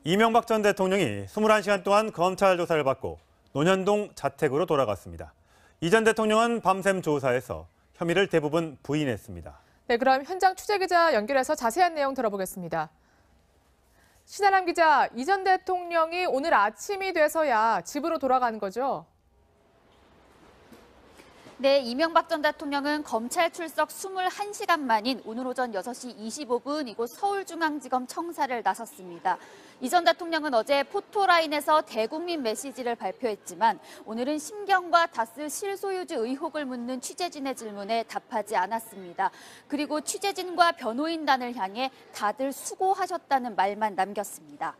이명박 전 대통령이 21시간 동안 검찰 조사를 받고 논현동 자택으로 돌아갔습니다. 이 전 대통령은 밤샘 조사에서 혐의를 대부분 부인했습니다. 네, 그럼 현장 취재기자 연결해서 자세한 내용 들어보겠습니다. 신아람 기자, 이 전 대통령이 오늘 아침이 돼서야 집으로 돌아가는 거죠? 네, 이명박 전 대통령은 검찰 출석 21시간 만인 오늘 오전 6시 25분 이곳 서울중앙지검 청사를 나섰습니다. 이 전 대통령은 어제 포토라인에서 대국민 메시지를 발표했지만 오늘은 심경과 다스 실소유주 의혹을 묻는 취재진의 질문에 답하지 않았습니다. 그리고 취재진과 변호인단을 향해 다들 수고하셨다는 말만 남겼습니다.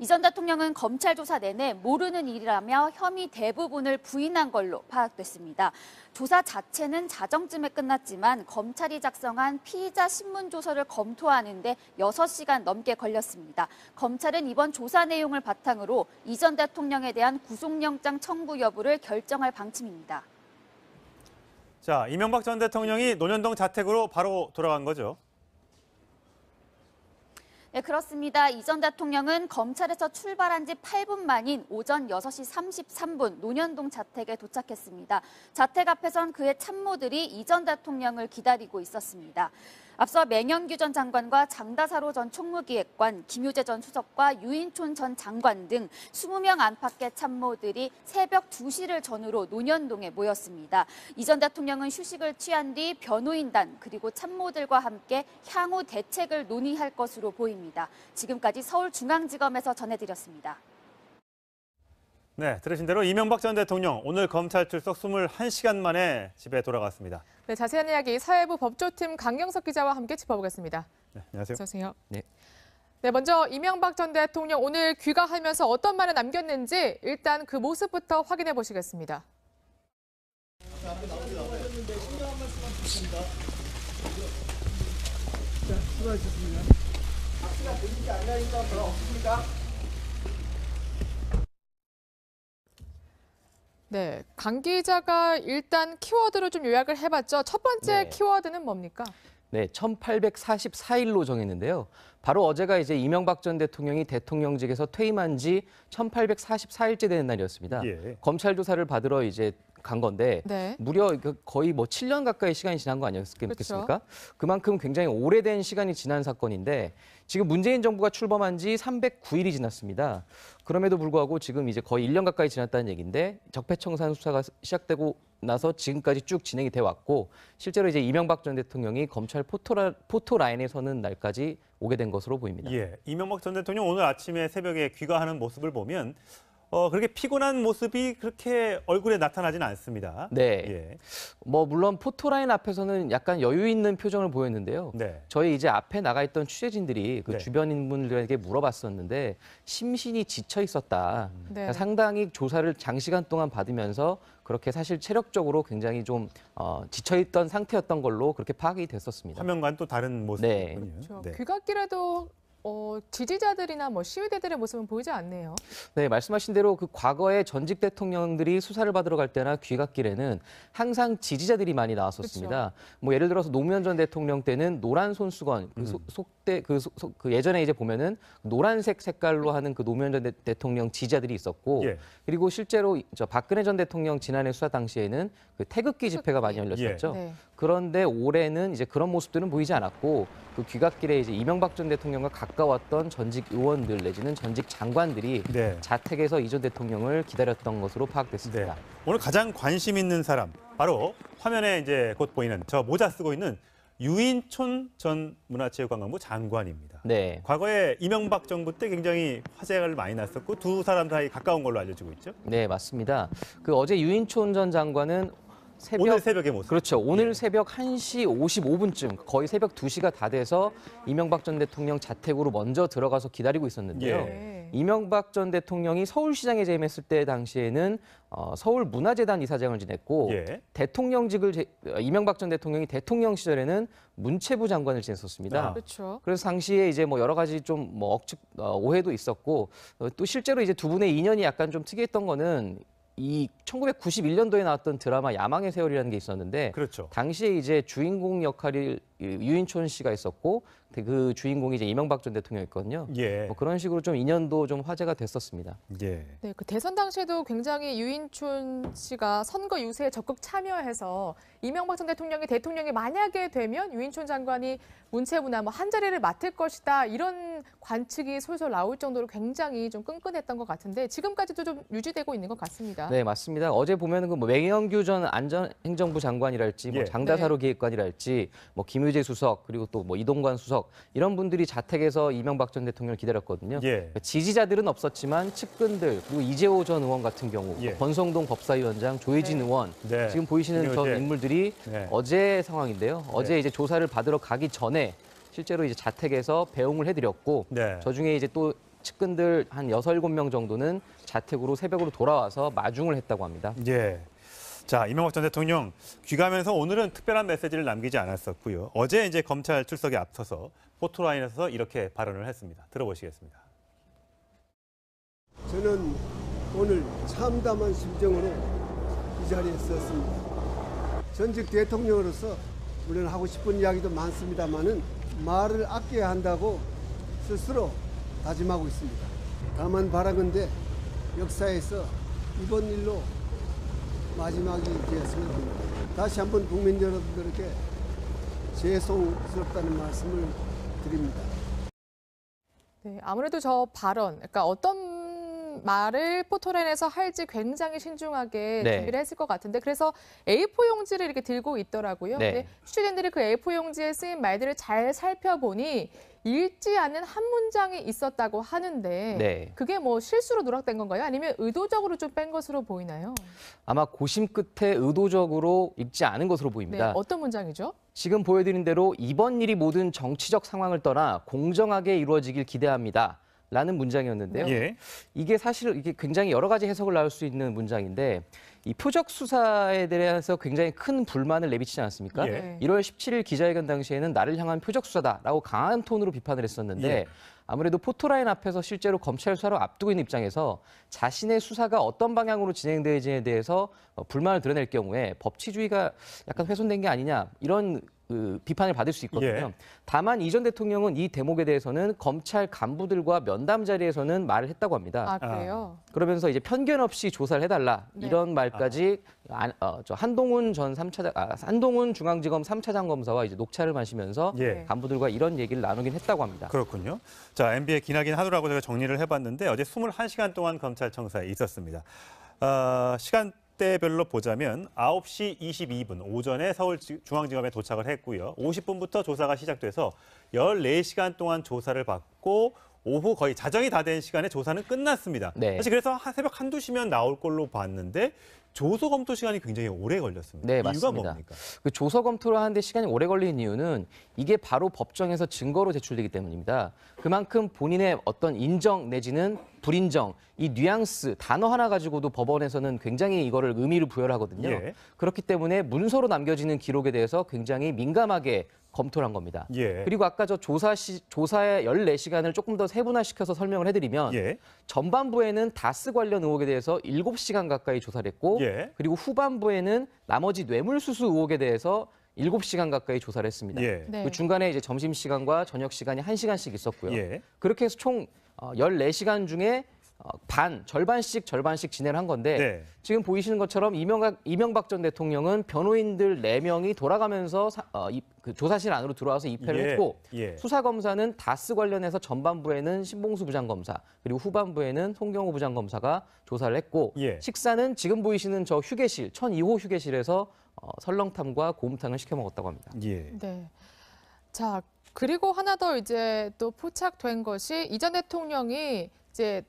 이 전 대통령은 검찰 조사 내내 모르는 일이라며 혐의 대부분을 부인한 걸로 파악됐습니다. 조사 자체는 자정쯤에 끝났지만 검찰이 작성한 피의자 신문 조서를 검토하는 데 6시간 넘게 걸렸습니다. 검찰은 이번 조사 내용을 바탕으로 이 전 대통령에 대한 구속영장 청구 여부를 결정할 방침입니다. 자, 이명박 전 대통령이 논현동 자택으로 바로 돌아간 거죠? 네, 그렇습니다. 이 전 대통령은 검찰에서 출발한 지 8분 만인 오전 6시 33분 논현동 자택에 도착했습니다. 자택 앞에선 그의 참모들이 이 전 대통령을 기다리고 있었습니다. 앞서 맹영규 전 장관과 장다사로 전 총무기획관, 김유재 전 수석과 유인촌 전 장관 등 20명 안팎의 참모들이 새벽 2시를 전후로 논현동에 모였습니다. 이 전 대통령은 휴식을 취한 뒤 변호인단 그리고 참모들과 함께 향후 대책을 논의할 것으로 보입니다. 지금까지 서울중앙지검에서 전해드렸습니다. 네, 들으신 대로 이명박 전 대통령 오늘 검찰 출석 21시간 만에 집에 돌아갔습니다. 네, 자세한 이야기 사회부 법조팀 강영석 기자와 함께 짚어보겠습니다. 네, 안녕하세요. 어서오세요. 네. 네, 먼저 이명박 전 대통령 오늘 귀가하면서 어떤 말을 남겼는지 일단 그 모습부터 확인해 보시겠습니다. 수고하셨습니다. 박수가 들리지 않으니까 더 없습니까? 네, 강 기자가 일단 키워드로 좀 요약을 해봤죠. 첫 번째 네. 키워드는 뭡니까? 네, 1844일로 정했는데요. 바로 어제가 이제 이명박 전 대통령이 대통령직에서 퇴임한 지 1844일째 되는 날이었습니다. 예. 검찰 조사를 받으러 이제 간 건데 네. 무려 거의 7년 가까이 시간이 지난 거 아니었겠습니까? 그만큼 굉장히 오래된 시간이 지난 사건인데 지금 문재인 정부가 출범한 지 309일이 지났습니다. 그럼에도 불구하고 지금 이제 거의 1년 가까이 지났다는 얘기인데 적폐청산 수사가 시작되고 나서 지금까지 쭉 진행이 돼 왔고 실제로 이제 이명박 전 대통령이 검찰 포토라인에 서는 날까지 오게 된 것으로 보입니다. 예, 이명박 전 대통령 오늘 아침에 새벽에 귀가하는 모습을 보면 그렇게 피곤한 모습이 그렇게 얼굴에 나타나지는 않습니다. 네. 예. 물론 포토라인 앞에서는 약간 여유 있는 표정을 보였는데요. 네. 저희 이제 앞에 나가 있던 취재진들이 그 네. 주변 인물들에게 물어봤었는데 심신이 지쳐 있었다. 네. 그러니까 상당히 조사를 장시간 동안 받으면서 그렇게 사실 체력적으로 굉장히 좀 지쳐 있던 상태였던 걸로 그렇게 파악이 됐었습니다. 화면과는 또 다른 모습이군요. 그렇죠. 네. 귀갓길에도 지지자들이나 시위대들의 모습은 보이지 않네요. 네, 말씀하신 대로 그 과거에 전직 대통령들이 수사를 받으러 갈 때나 귀갓길에는 항상 지지자들이 많이 나왔었습니다. 예를 들어서 노무현 전 대통령 때는 노란 손수건, 그 예전에 이제 보면은 노란색 색깔로 하는 그 노무현 전 대통령 지지자들이 있었고, 예. 그리고 실제로 박근혜 전 대통령 지난해 수사 당시에는 그 태극기 집회가 많이 열렸었죠. 네. 그런데 올해는 이제 그런 모습들은 보이지 않았고 그 귀갓길에 이제 이명박 전 대통령과 가까웠던 전직 의원들 내지는 전직 장관들이 네. 자택에서 이 전 대통령을 기다렸던 것으로 파악됐습니다. 네. 오늘 가장 관심 있는 사람 바로 화면에 이제 곧 보이는 저 모자 쓰고 있는 유인촌 전 문화체육관광부 장관입니다. 네. 과거에 이명박 정부 때 굉장히 화제를 많이 났었고 두 사람 사이 가까운 걸로 알려지고 있죠. 네, 맞습니다. 그 어제 유인촌 전 장관은 오늘 새벽의 모습. 그렇죠. 오늘 예. 새벽 1시 55분쯤 거의 새벽 2시가 다 돼서 이명박 전 대통령 자택으로 먼저 들어가서 기다리고 있었는데요. 예. 이명박 전 대통령이 서울시장에 재임했을 때 당시에는 서울문화재단 이사장을 지냈고 예. 이명박 전 대통령이 대통령 시절에는 문체부 장관을 지냈었습니다. 그렇죠. 그래서 당시에 이제 여러 가지 좀 오해도 있었고 또 실제로 이제 두 분의 인연이 약간 좀 특이했던 거는 이 1991년도에 나왔던 드라마 야망의 세월이라는 게 있었는데 그렇죠. 당시에 이제 주인공 역할을 유인촌 씨가 있었고 그 주인공이 이제 이명박 전 대통령이었거든요. 예. 뭐 그런 식으로 좀 인연도 좀 화제가 됐었습니다. 예. 네, 그 대선 당시에도 굉장히 유인촌 씨가 선거 유세에 적극 참여해서 이명박 전 대통령이 만약에 되면 유인촌 장관이 문체부나 뭐 한 자리를 맡을 것이다 이런 관측이 솔솔 나올 정도로 굉장히 좀 끈끈했던 것 같은데 지금까지도 좀 유지되고 있는 것 같습니다. 네, 맞습니다. 어제 보면은 그뭐 맹영규 전 안전행정부 장관이랄지 뭐 예. 장다사로 기획관이랄지 뭐 김유재 수석 그리고 또 뭐 이동관 수석 이런 분들이 자택에서 이명박 전 대통령을 기다렸거든요. 예. 지지자들은 없었지만 측근들 그리고 이재호 전 의원 같은 경우 예. 권성동 법사위원장 조혜진 네. 의원 네. 지금 보이시는 저 김효재. 인물들이 네. 어제 상황인데요. 어제 이제 조사를 받으러 가기 전에 실제로 이제 자택에서 배웅을 해드렸고 네. 저 중에 이제 또 측근들 한 6, 7명 정도는 자택으로 새벽으로 돌아와서 마중을 했다고 합니다. 예. 자, 이명박 전 대통령 귀가하면서 오늘은 특별한 메시지를 남기지 않았었고요. 어제 이제 검찰 출석에 앞서서 포토라인에서 이렇게 발언을 했습니다. 들어보시겠습니다. 저는 오늘 참담한 심정으로 이 자리에 섰습니다. 전직 대통령으로서 물론 하고 싶은 이야기도 많습니다만은 말을 아껴야 한다고 스스로 다짐하고 있습니다. 다만 바라건대 역사에서 이번 일로 마지막이 되었으면 합니다. 다시 한번 국민 여러분들에게 죄송스럽다는 말씀을 드립니다. 네, 아무래도 저 발언, 그러니까 어떤 말을 포토라인에서 할지 굉장히 신중하게 네. 준비를 했을 것 같은데 그래서 A4 용지를 이렇게 들고 있더라고요. 네. 근데 취재진들이 그 A4 용지에 쓰인 말들을 잘 살펴보니 읽지 않은 한 문장이 있었다고 하는데 네. 그게 뭐 실수로 누락된 건가요? 아니면 의도적으로 좀 뺀 것으로 보이나요? 아마 고심 끝에 의도적으로 읽지 않은 것으로 네, 보입니다. 어떤 문장이죠? 지금 보여드린 대로 이번 일이 모든 정치적 상황을 떠나 공정하게 이루어지길 기대합니다. 라는 문장이었는데요. 예. 이게 사실 이게 굉장히 여러 가지 해석을 나올 수 있는 문장인데 이 표적 수사에 대해서 굉장히 큰 불만을 내비치지 않았습니까? 예. 1월 17일 기자회견 당시에는 나를 향한 표적 수사다라고 강한 톤으로 비판을 했었는데 예. 아무래도 포토라인 앞에서 실제로 검찰 수사를 앞두고 있는 입장에서 자신의 수사가 어떤 방향으로 진행되는지에 대해서 불만을 드러낼 경우에 법치주의가 약간 훼손된 게 아니냐 이런 비판을 받을 수 있거든요. 예. 다만 이 전 대통령은 이 대목에 대해서는 검찰 간부들과 면담 자리에서는 말을 했다고 합니다. 아, 그래요? 그러면서 이제 편견 없이 조사를 해달라 네. 이런 말까지 저 한동훈 한동훈 중앙지검 3차장 검사와 이제 녹차를 마시면서 예. 간부들과 이런 얘기를 나누긴 했다고 합니다. 그렇군요. 자, MB의 기나긴 하루라고 제가 정리를 해봤는데 어제 21시간 동안 검찰청사에 있었습니다. 시간대별로 보자면 9시 22분 오전에 서울중앙지검에 도착을 했고요. 50분부터 조사가 시작돼서 14시간 동안 조사를 받고 오후 거의 자정이 다 된 시간에 조사는 끝났습니다. 네. 사실 그래서 새벽 1, 2시면 나올 걸로 봤는데 조서 검토 시간이 굉장히 오래 걸렸습니다. 네, 이유가 맞습니다. 뭡니까? 그 조서 검토를 하는데 시간이 오래 걸리는 이유는 이게 바로 법정에서 증거로 제출되기 때문입니다. 그만큼 본인의 어떤 인정 내지는 불인정, 이 뉘앙스, 단어 하나 가지고도 법원에서는 굉장히 이거를 의미를 부여를 하거든요. 예. 그렇기 때문에 문서로 남겨지는 기록에 대해서 굉장히 민감하게 검토를 한 겁니다. 예. 그리고 아까 저 조사의 14시간을 조금 더 세분화시켜서 설명을 해드리면 예. 전반부에는 다스 관련 의혹에 대해서 7시간 가까이 조사를 했고 예. 그리고 후반부에는 나머지 뇌물수수 의혹에 대해서 7시간 가까이 조사를 했습니다. 예. 네. 그 중간에 이제 점심시간과 저녁시간이 1시간씩 있었고요. 예. 그렇게 해서 총 14시간 중에 절반씩 진행을 한 건데 네. 지금 보이시는 것처럼 이명박 전 대통령은 변호인들 4명이 돌아가면서 그 조사실 안으로 들어와서 입회를 예. 했고 예. 수사검사는 다스 관련해서 전반부에는 신봉수 부장검사 그리고 후반부에는 송경호 부장검사가 조사를 했고 예. 식사는 지금 보이시는 저 휴게실 1002호 휴게실에서 설렁탕과 곰탕을 시켜 먹었다고 합니다. 예. 네. 자, 그리고 하나 더 이제 또 포착된 것이 이 전 대통령이 이제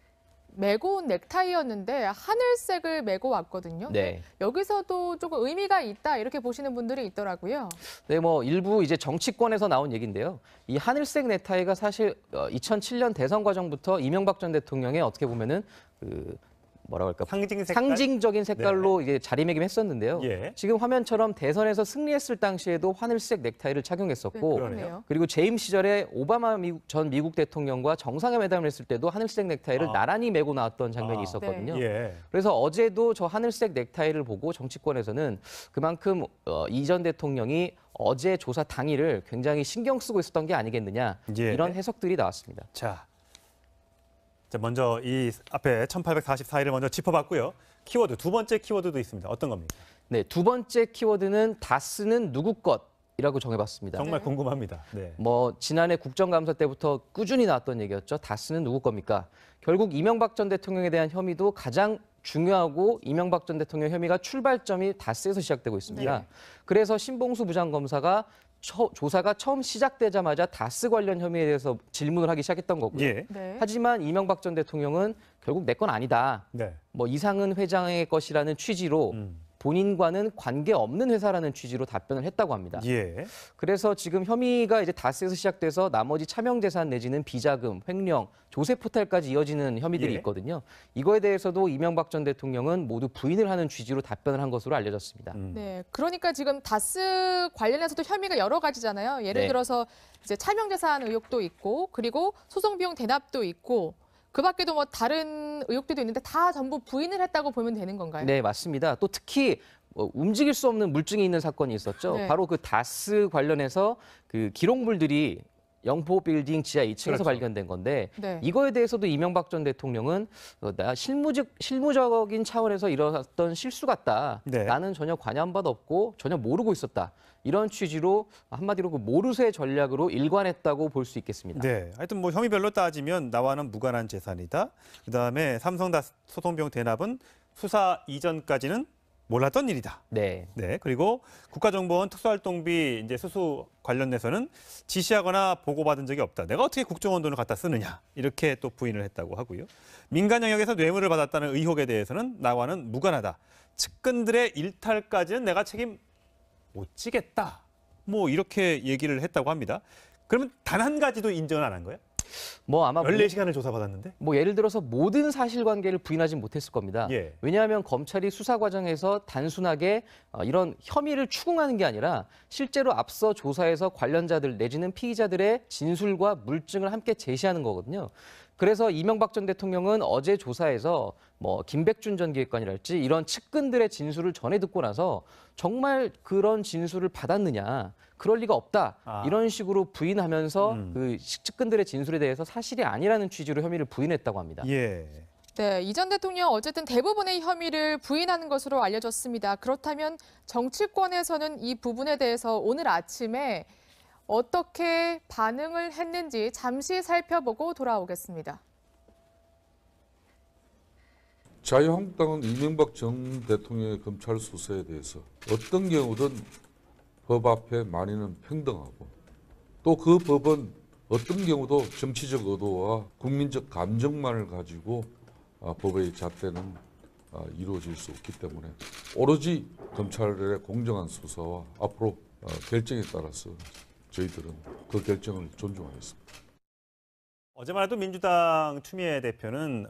메고 온 넥타이였는데 하늘색을 메고 왔거든요. 네. 여기서도 조금 의미가 있다 이렇게 보시는 분들이 있더라고요. 네, 뭐 일부 이제 정치권에서 나온 얘기인데요. 이 하늘색 넥타이가 사실 2007년 대선 과정부터 이명박 전 대통령의 어떻게 보면은 뭐라고 할까? 상징 색깔? 상징적인 색깔로 이제 자리매김했었는데요. 예. 지금 화면처럼 대선에서 승리했을 당시에도 하늘색 넥타이를 착용했었고 그러네요. 그리고 재임 시절에 오바마 전 미국 대통령과 정상회담을 했을 때도 하늘색 넥타이를 나란히 메고 나왔던 장면이 있었거든요. 예. 그래서 어제도 저 하늘색 넥타이를 보고 정치권에서는 그만큼 이 전 대통령이 어제 조사 당일을 굉장히 신경 쓰고 있었던 게 아니겠느냐 예. 이런 해석들이 나왔습니다. 자, 먼저 이 앞에 1844일을 먼저 짚어봤고요. 키워드 두 번째 키워드도 있습니다. 어떤 겁니까? 네, 두 번째 키워드는 다스는 누구 것이라고 정해봤습니다. 정말 네. 궁금합니다. 네. 뭐 지난해 국정감사 때부터 꾸준히 나왔던 얘기였죠. 다스는 누구 겁니까? 결국 이명박 전 대통령에 대한 혐의도 가장 중요하고 이명박 전 대통령 혐의가 출발점이 다스에서 시작되고 있습니다. 네. 그래서 신봉수 부장검사가 조사가 처음 시작되자마자 다스 관련 혐의에 대해서 질문을 하기 시작했던 거고요. 예. 네. 하지만 이명박 전 대통령은 결국 내 건 아니다. 네. 뭐 이상은 회장의 것이라는 취지로 본인과는 관계없는 회사라는 취지로 답변을 했다고 합니다. 예. 그래서 지금 혐의가 이제 다스에서 시작돼서 나머지 차명재산 내지는 비자금, 횡령, 조세 포탈까지 이어지는 혐의들이 예. 있거든요. 이거에 대해서도 이명박 전 대통령은 모두 부인을 하는 취지로 답변을 한 것으로 알려졌습니다. 네, 그러니까 지금 다스 관련해서도 혐의가 여러 가지잖아요. 예를 네. 들어서 이제 차명재산 의혹도 있고, 그리고 소송 비용 대납도 있고, 그 밖에도 뭐 다른 의혹들도 있는데 다 전부 부인을 했다고 보면 되는 건가요? 네, 맞습니다. 또 특히 움직일 수 없는 물증이 있는 사건이 있었죠. 네. 바로 그 다스 관련해서 그 기록물들이 영포 빌딩 지하 2층에서 그렇죠. 발견된 건데 네. 이거에 대해서도 이명박 전 대통령은 나 실무적인 차원에서 일어났던 실수 같다. 네. 나는 전혀 관여한 바도 없고 전혀 모르고 있었다. 이런 취지로 한마디로 그 모르쇠 전략으로 일관했다고 볼 수 있겠습니다. 네. 하여튼 뭐 혐의별로 따지면 나와는 무관한 재산이다. 그다음에 삼성다스 소송 비용 대납은 수사 이전까지는 몰랐던 일이다. 네. 네. 그리고 국가정보원 특수활동비 이제 수수 관련돼서는 지시하거나 보고받은 적이 없다. 내가 어떻게 국정원 돈을 갖다 쓰느냐. 이렇게 또 부인을 했다고 하고요. 민간 영역에서 뇌물을 받았다는 의혹에 대해서는 나와는 무관하다. 측근들의 일탈까지는 내가 책임 못 지겠다. 뭐 이렇게 얘기를 했다고 합니다. 그러면 단 한 가지도 인정을 안 한 거예요? 뭐 아마 14시간을 조사받았는데? 뭐 예를 들어서 모든 사실관계를 부인하진 못했을 겁니다. 예. 왜냐하면 검찰이 수사 과정에서 단순하게 이런 혐의를 추궁하는 게 아니라 실제로 앞서 조사에서 관련자들 내지는 피의자들의 진술과 물증을 함께 제시하는 거거든요. 그래서 이명박 전 대통령은 어제 조사에서 뭐 김백준 전 기획관이랄지 이런 측근들의 진술을 전해 듣고 나서 정말 그런 진술을 받았느냐, 그럴 리가 없다 이런 식으로 부인하면서 그 측근들의 진술에 대해서 사실이 아니라는 취지로 혐의를 부인했다고 합니다. 예. 네, 이 전 대통령 어쨌든 대부분의 혐의를 부인하는 것으로 알려졌습니다. 그렇다면 정치권에서는 이 부분에 대해서 오늘 아침에 어떻게 반응을 했는지 잠시 살펴보고 돌아오겠습니다. 자유한국당은 이명박 전 대통령의 검찰 수사에 대해서 어떤 경우든 법 앞에 만인은 평등하고 또 그 법은 어떤 경우도 정치적 의도와 국민적 감정만을 가지고 법의 잣대는 이루어질 수 없기 때문에 오로지 검찰의 공정한 수사와 앞으로 결정에 따라서 저희들은 그 결정을 존중하겠습니다. 어제만 해도 민주당 추미애 대표는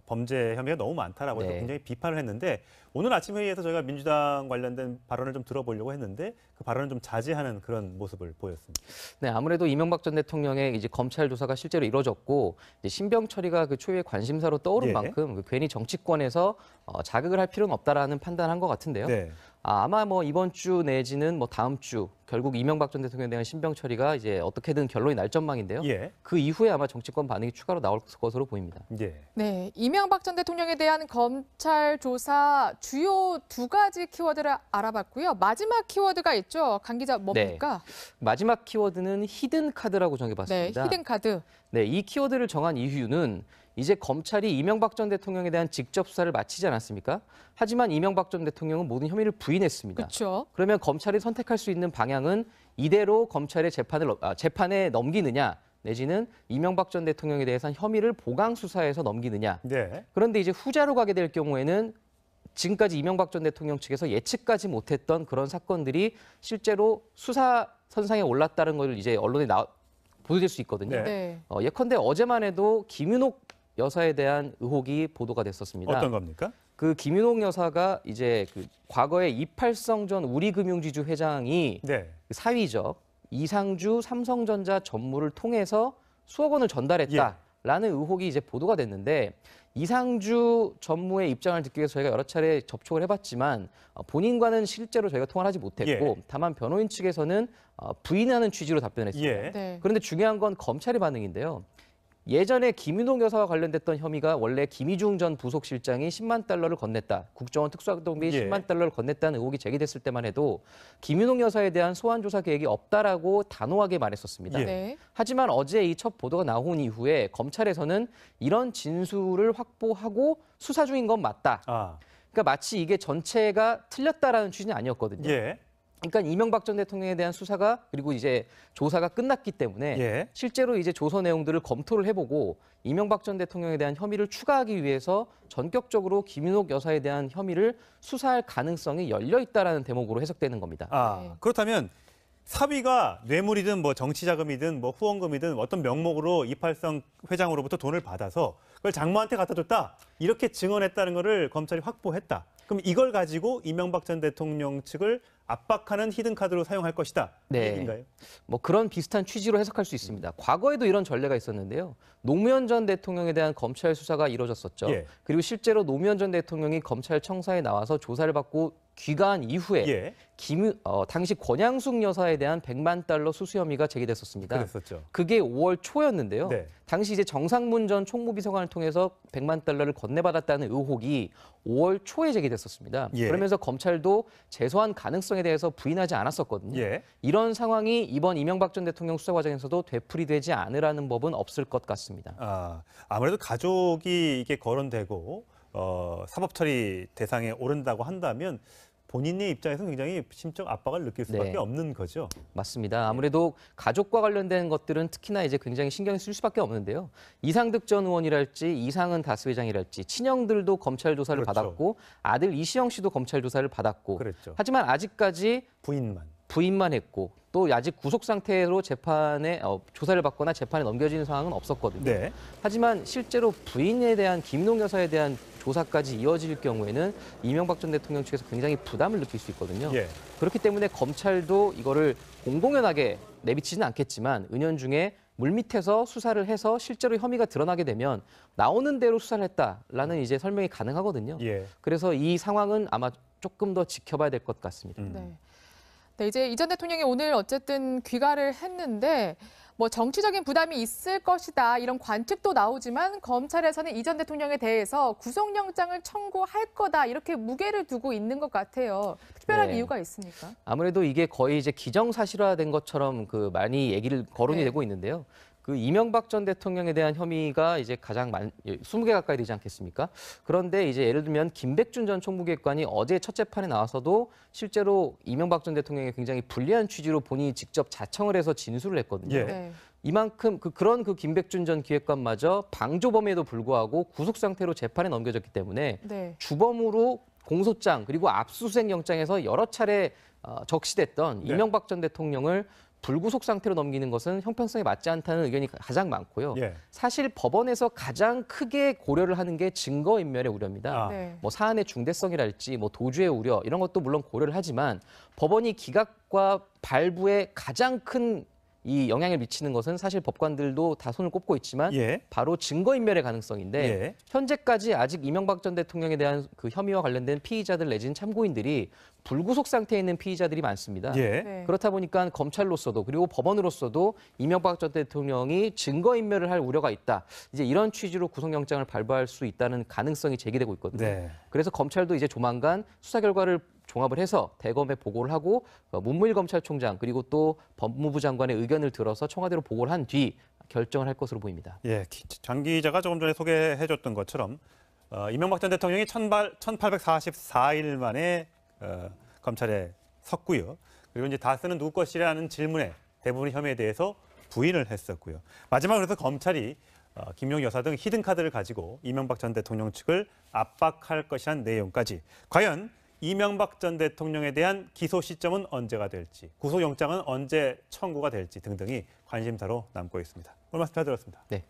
범죄 혐의가 너무 많다라고 해서 네. 굉장히 비판을 했는데 오늘 아침 회의에서 저희가 민주당 관련된 발언을 좀 들어보려고 했는데 그 발언을 좀 자제하는 그런 모습을 보였습니다. 네, 아무래도 이명박 전 대통령의 이제 검찰 조사가 실제로 이뤄졌고 이제 신병 처리가 그 초유의 관심사로 떠오른 예. 만큼 괜히 정치권에서 자극을 할 필요는 없다라는 판단한 것 같은데요. 네. 아마 뭐 이번 주 내지는 뭐 다음 주 결국 이명박 전 대통령에 대한 신병 처리가 이제 어떻게든 결론이 날 전망인데요. 예. 그 이후에 아마 정치권 반응이 추가로 나올 것으로 보입니다. 예. 네, 이명박 전 대통령에 대한 검찰 조사 주요 두 가지 키워드를 알아봤고요. 마지막 키워드가 있죠. 강 기자 뭡니까? 마지막 키워드는 히든 카드라고 네, 정해봤습니다. 히든 카드. 네, 이 키워드를 정한 이유는 이제 검찰이 이명박 전 대통령에 대한 직접 수사를 마치지 않았습니까? 하지만 이명박 전 대통령은 모든 혐의를 부인했습니다. 그렇죠. 그러면 검찰이 선택할 수 있는 방향은 이대로 검찰의 재판에 넘기느냐 내지는 이명박 전 대통령에 대해서는 혐의를 보강 수사해서 넘기느냐. 네. 그런데 이제 후자로 가게 될 경우에는 지금까지 이명박 전 대통령 측에서 예측하지 못했던 그런 사건들이 실제로 수사 선상에 올랐다는 걸 이제 언론에 보도될 수 있거든요. 네. 네. 예컨대 어제만 해도 김윤옥 여사에 대한 의혹이 보도가 됐었습니다. 어떤 겁니까? 그 김윤옥 여사가 이제 그 과거에 이팔성 전 우리금융지주 회장이 네. 사위죠. 이상주 삼성전자 전무를 통해서 수억 원을 전달했다라는 의혹이 이제 보도가 됐는데 이상주 전무의 입장을 듣기 위해서 저희가 여러 차례 접촉을 해봤지만 본인과는 실제로 저희가 통화를 하지 못했고 다만 변호인 측에서는 부인하는 취지로 답변을 했습니다. 예. 네. 그런데 중요한 건 검찰의 반응인데요. 예전에 김윤옥 여사와 관련됐던 혐의가 원래 김희중 전 부속실장이 10만 달러를 건넸다. 국정원 특수활동비 예. 10만 달러를 건넸다는 의혹이 제기됐을 때만 해도 김윤옥 여사에 대한 소환 조사 계획이 없다라고 단호하게 말했었습니다. 예. 네. 하지만 어제 이 첫 보도가 나온 이후에 검찰에서는 이런 진술을 확보하고 수사 중인 건 맞다. 아, 그러니까 마치 이게 전체가 틀렸다라는 취지는 아니었거든요. 예. 그러니까 이명박 전 대통령에 대한 수사가 그리고 이제 조사가 끝났기 때문에 예. 실제로 이제 조서 내용들을 검토를 해보고 이명박 전 대통령에 대한 혐의를 추가하기 위해서 전격적으로 김윤옥 여사에 대한 혐의를 수사할 가능성이 열려 있다라는 대목으로 해석되는 겁니다. 아, 네. 그렇다면 사위가 뇌물이든 뭐 정치자금이든 뭐 후원금이든 어떤 명목으로 이팔성 회장으로부터 돈을 받아서 그걸 장모한테 갖다 줬다. 이렇게 증언했다는 거를 검찰이 확보했다. 그럼 이걸 가지고 이명박 전 대통령 측을 압박하는 히든카드로 사용할 것이다. 이 네. 얘기인가요? 뭐 그런 비슷한 취지로 해석할 수 있습니다. 과거에도 이런 전례가 있었는데요. 노무현 전 대통령에 대한 검찰 수사가 이루어졌었죠. 예. 그리고 실제로 노무현 전 대통령이 검찰 청사에 나와서 조사를 받고 귀가한 이후에 예. 당시 권양숙 여사에 대한 100만 달러 수수 혐의가 제기됐었습니다. 그랬었죠. 그게 5월 초였는데요. 네. 당시 이제 정상문 전 총무비서관을 통해서 100만 달러를 건네받았다는 의혹이 5월 초에 제기됐었습니다. 예. 그러면서 검찰도 제소한 가능성에 대해서 부인하지 않았었거든요. 예. 이런 상황이 이번 이명박 전 대통령 수사 과정에서도 되풀이되지 않으라는 법은 없을 것 같습니다. 아, 아무래도 가족이 이게 거론되고 사법 처리 대상에 오른다고 한다면 본인의 입장에서는 굉장히 심적 압박을 느낄 수밖에 네. 없는 거죠. 맞습니다. 아무래도 가족과 관련된 것들은 특히나 이제 굉장히 신경을 쓸 수밖에 없는데요. 이상득 전 의원이랄지 이상은 다스 회장이랄지 친형들도 검찰 조사를 그렇죠. 받았고 아들 이시영 씨도 검찰 조사를 받았고 그랬죠. 하지만 아직까지 부인만 했고 또 아직 구속 상태로 재판에 조사를 받거나 재판에 넘겨지는 상황은 없었거든요. 네. 하지만 실제로 부인에 대한 김윤옥 여사에 대한 조사까지 이어질 경우에는 이명박 전 대통령 측에서 굉장히 부담을 느낄 수 있거든요. 예. 그렇기 때문에 검찰도 이거를 공공연하게 내비치지는 않겠지만 은연중에 물밑에서 수사를 해서 실제로 혐의가 드러나게 되면 나오는 대로 수사를 했다라는 이제 설명이 가능하거든요. 예. 그래서 이 상황은 아마 조금 더 지켜봐야 될 것 같습니다. 네. 네, 이제 이 전 대통령이 오늘 어쨌든 귀가를 했는데 뭐 정치적인 부담이 있을 것이다 이런 관측도 나오지만 검찰에서는 이 전 대통령에 대해서 구속영장을 청구할 거다 이렇게 무게를 두고 있는 것 같아요. 특별한 네. 이유가 있습니까? 아무래도 이게 거의 이제 기정사실화된 것처럼 많이 얘기를 거론이 네. 되고 있는데요. 그 이명박 전 대통령에 대한 혐의가 이제 가장 20개 가까이 되지 않겠습니까? 그런데 이제 예를 들면 김백준 전 총무기획관이 어제 첫 재판에 나와서도 실제로 이명박 전 대통령에 굉장히 불리한 취지로 본인이 직접 자청을 해서 진술을 했거든요. 예. 네. 이만큼 그런 김백준 전 기획관마저 방조범에도 불구하고 구속 상태로 재판에 넘겨졌기 때문에 네. 주범으로 공소장 그리고 압수수색 영장에서 여러 차례 적시됐던 네. 이명박 전 대통령을 불구속 상태로 넘기는 것은 형평성에 맞지 않다는 의견이 가장 많고요. 예. 사실 법원에서 가장 크게 고려를 하는 게 증거인멸의 우려입니다. 아. 네. 뭐 사안의 중대성이랄지 뭐 도주의 우려 이런 것도 물론 고려를 하지만 법원이 기각과 발부에 가장 큰 이 영향을 미치는 것은 사실 법관들도 다 손을 꼽고 있지만 예. 바로 증거인멸의 가능성인데 예. 현재까지 아직 이명박 전 대통령에 대한 그 혐의와 관련된 피의자들 내지는 참고인들이 불구속 상태에 있는 피의자들이 많습니다. 예. 네. 그렇다 보니까 검찰로서도 그리고 법원으로서도 이명박 전 대통령이 증거인멸을 할 우려가 있다. 이제 이런 취지로 구속영장을 발부할 수 있다는 가능성이 제기되고 있거든요. 네. 그래서 검찰도 이제 조만간 수사 결과를 종합을 해서 대검에 보고를 하고 문무일 검찰총장 그리고 또 법무부 장관의 의견을 들어서 청와대로 보고를 한 뒤 결정을 할 것으로 보입니다. 예, 장 기자가 조금 전에 소개해줬던 것처럼 이명박 전 대통령이 1844일 만에 검찰에 섰고요. 그리고 이제 다스는 누구 것이라는 질문에 대부분의 혐의에 대해서 부인을 했었고요. 마지막으로 그래서 검찰이 김용 여사 등 히든카드를 가지고 이명박 전 대통령 측을 압박할 것이란 내용까지 과연 이명박 전 대통령에 대한 기소 시점은 언제가 될지, 구속영장은 언제 청구가 될지 등등이 관심사로 남고 있습니다. 오늘 말씀 잘 들었습니다. 네.